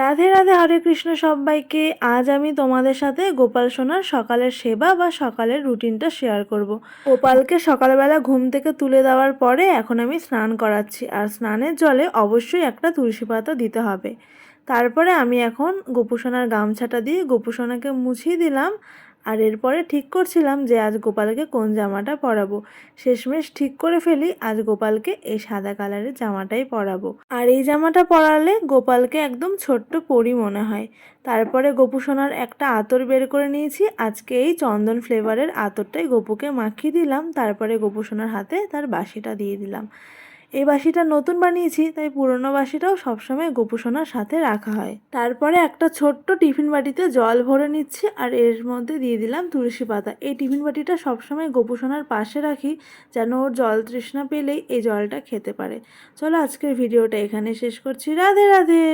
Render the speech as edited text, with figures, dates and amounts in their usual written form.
রাধে রাধে, হরে কৃষ্ণ সবাইকে। আজ আমি তোমাদের সাথে গোপাল সোনার সকালের সেবা বা সকালের রুটিনটা শেয়ার করব। গোপালকে সকালবেলা ঘুম থেকে তুলে দেওয়ার পরে এখন আমি স্নান করাচ্ছি, আর স্নানের জলে অবশ্যই একটা তুলসী পাতা দিতে হবে। তারপরে আমি এখন গোপু সোনার গামছাটা দিয়ে গোপু সোনাকে মুছিয়ে দিলাম, আর এরপরে ঠিক করছিলাম যে আজ গোপালকে কোন জামাটা পরাবো। শেষমেশ ঠিক করে ফেলি আজ গোপালকে এই সাদা কালারের জামাটাই পরাবো, আর এই জামাটা পরালে গোপালকে একদম ছোট্ট পরী মনে হয়। তারপরে গোপু সোনার একটা আতর বের করে নিয়েছি, আজকে এই চন্দন ফ্লেভারের আতরটাই গোপুকে মাখিয়ে দিলাম। তারপরে গোপু সোনার হাতে তার বাঁশিটা দিয়ে দিলাম। এই বাঁশিটা নতুন বানিয়েছি, তাই পুরনো বাঁশিটাও সবসময় গোপু সোনার সাথে রাখা হয়। তারপরে একটা ছোট্ট টিফিন বাটিতে জল ভরে নিচ্ছি, আর এর মধ্যে দিয়ে দিলাম তুলসী পাতা। এই টিফিন বাটিটা সবসময় গোপু সোনার পাশে রাখি, যেন ওর জল তৃষ্ণা পেলেই এই জলটা খেতে পারে। চলো আজকের ভিডিওটা এখানে শেষ করছি। রাধে রাধে।